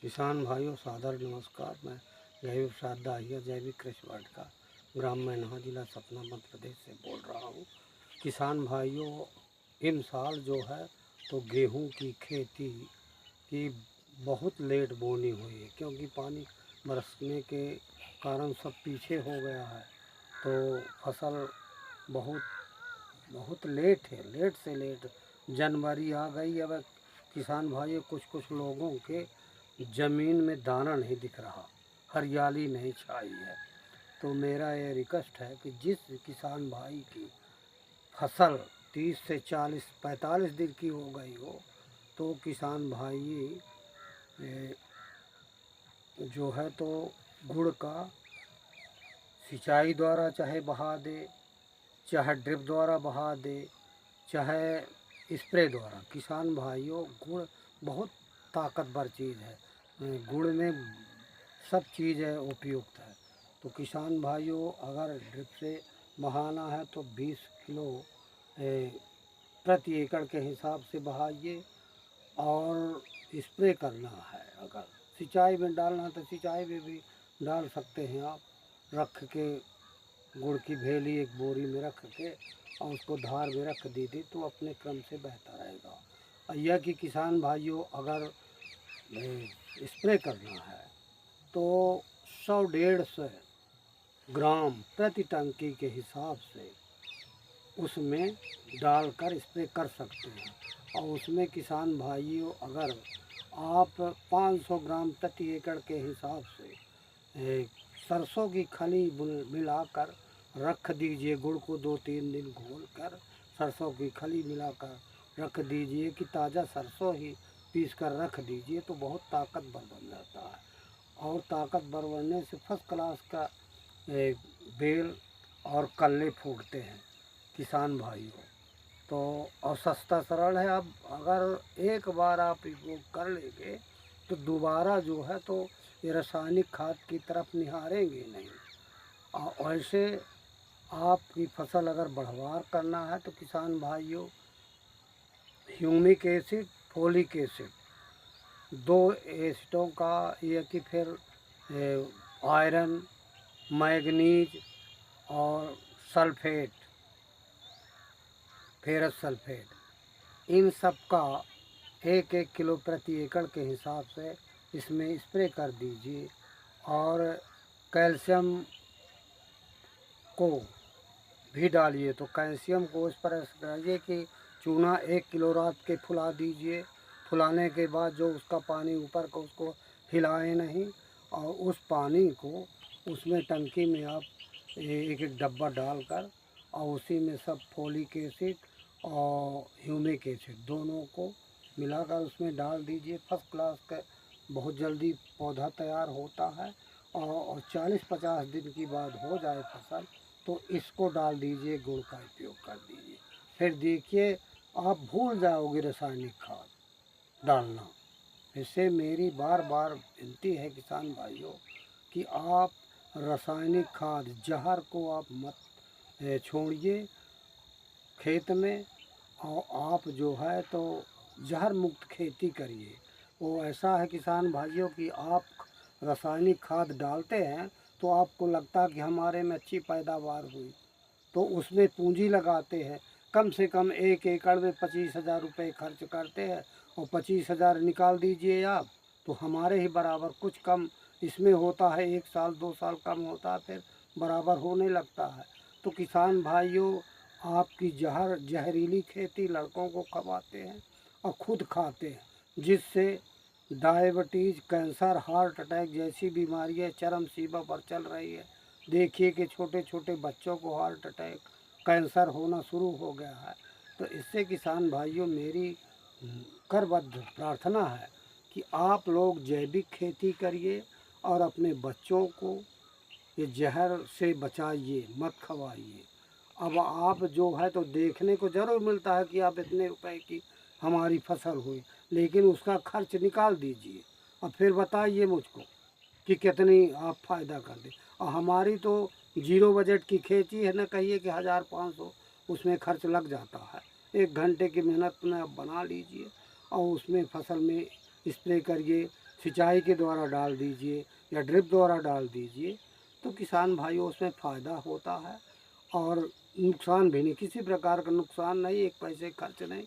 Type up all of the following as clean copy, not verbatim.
किसान भाइयों सादर नमस्कार। मैं जैविक प्रसाद दाहिया जैविक कृषि वाटिका ग्राम मैनहा जिला सतना मध्य प्रदेश से बोल रहा हूँ। किसान भाइयों इन साल जो है तो गेहूं की खेती की बहुत लेट बोनी हुई है, क्योंकि पानी बरसने के कारण सब पीछे हो गया है। तो फसल बहुत बहुत लेट है, लेट से लेट जनवरी आ गई। अब किसान भाई कुछ कुछ लोगों के ज़मीन में दाना नहीं दिख रहा, हरियाली नहीं छाई है। तो मेरा ये रिक्वेस्ट है कि जिस किसान भाई की फसल 30 से 40 45 दिन की हो गई हो, तो किसान भाई जो है तो गुड़ का सिंचाई द्वारा चाहे बहा दे, चाहे ड्रिप द्वारा बहा दे, चाहे स्प्रे द्वारा। किसान भाइयों गुड़ बहुत ताकतवर चीज़ है, गुड़ में सब चीज़ है उपयुक्त है। तो किसान भाइयों अगर ड्रिप से बहाना है तो 20 किलो प्रति एकड़ के हिसाब से बहाइए। और स्प्रे करना है, अगर सिंचाई में डालना है तो सिंचाई में भी डाल सकते हैं आप। रख के गुड़ की भेली एक बोरी में रख के और उसको धार में रख दीजिए तो अपने क्रम से बहता रहेगा। और यह कि किसान भाइयों अगर स्प्रे करना है तो 100-150 ग्राम प्रति टंकी के हिसाब से उसमें डालकर स्प्रे कर सकते हैं। और उसमें किसान भाइयों अगर आप 500 ग्राम प्रति एकड़ के हिसाब से सरसों की खली मिलाकर रख दीजिए। गुड़ को 2-3 दिन घोलकर सरसों की खली मिलाकर रख दीजिए कि ताज़ा सरसों ही पीस कर रख दीजिए, तो बहुत ताकतवर बन जाता है। और ताकतवर बनने से फर्स्ट क्लास का बेल और कल्ले फूटते हैं किसान भाइयों। तो और सस्ता सरल है। अब अगर एक बार आप उपयोग कर लेंगे तो दोबारा जो है तो ये रासायनिक खाद की तरफ निहारेंगे नहीं। और ऐसे आपकी फसल अगर बढ़वार करना है तो किसान भाइयों ह्यूमिक एसिड, फोलिक एसिड 2 एसिडों का, ये कि फिर आयरन, मैग्नीज और सल्फेट, फेरस सल्फेट, इन सब का 1-1 किलो प्रति एकड़ के हिसाब से इसमें स्प्रे कर दीजिए। और कैल्शियम को भी डालिए। तो कैल्शियम को इस पर करिए कि चूना 1 किलो रात के फुला दीजिए। फुलाने के बाद जो उसका पानी ऊपर को उसको हिलाएं नहीं, और उस पानी को उसमें टंकी में आप एक एक डब्बा डालकर और उसी में सब फोलिक एसिड और ह्यूमिक एसिड दोनों को मिलाकर उसमें डाल दीजिए। फर्स्ट क्लास का बहुत जल्दी पौधा तैयार होता है। और 40-50 दिन की बाद हो जाए फसल तो इसको डाल दीजिए, गुड़ का उपयोग कर दीजिए। फिर देखिए आप भूल जाओगे रासायनिक खाद डालना। इससे मेरी बार बार विनती है किसान भाइयों कि आप रासायनिक खाद जहर को आप मत छोड़िए खेत में। और आप जो है तो जहर मुक्त खेती करिए। वो ऐसा है किसान भाइयों कि आप रासायनिक खाद डालते हैं तो आपको लगता है कि हमारे में अच्छी पैदावार हुई, तो उसमें पूंजी लगाते हैं। कम से कम 1 एकड़ में 25,000 रुपये खर्च करते हैं और 25,000 निकाल दीजिए आप, तो हमारे ही बराबर कुछ कम इसमें होता है। 1 साल 2 साल कम होता है, फिर बराबर होने लगता है। तो किसान भाइयों आपकी जहरीली खेती लड़कों को खवाते हैं और खुद खाते हैं, जिससे डायबिटीज़, कैंसर, हार्ट अटैक जैसी बीमारियां चरम सीमा पर चल रही है। देखिए कि छोटे छोटे बच्चों को हार्ट अटैक, कैंसर होना शुरू हो गया है। तो इससे किसान भाइयों मेरी करबद्ध प्रार्थना है कि आप लोग जैविक खेती करिए और अपने बच्चों को ये जहर से बचाइए, मत खवाइए। अब आप जो है तो देखने को ज़रूर मिलता है कि आप इतने रुपए की हमारी फसल हुई, लेकिन उसका खर्च निकाल दीजिए और फिर बताइए मुझको कि कितनी आप फ़ायदा कर दें। और हमारी तो 0 बजट की खेती है, न कहिए कि 1,000-500 उसमें खर्च लग जाता है। 1 घंटे की मेहनत में आप बना लीजिए और उसमें फसल में स्प्रे करिए। सिंचाई के द्वारा डाल दीजिए या ड्रिप द्वारा डाल दीजिए, तो किसान भाइयों उसमें फ़ायदा होता है और नुकसान भी नहीं, किसी प्रकार का नुकसान नहीं, एक पैसे खर्च नहीं।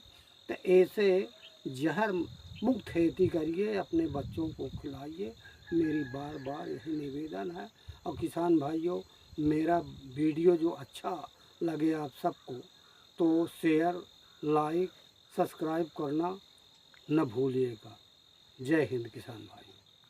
तो ऐसे जहर मुक्त खेती करिए, अपने बच्चों को खिलाइए, मेरी बार बार यही निवेदन है। और किसान भाइयों, मेरा वीडियो जो अच्छा लगे आप सबको तो शेयर, लाइक, सब्सक्राइब करना न भूलिएगा। जय हिंद किसान भाई।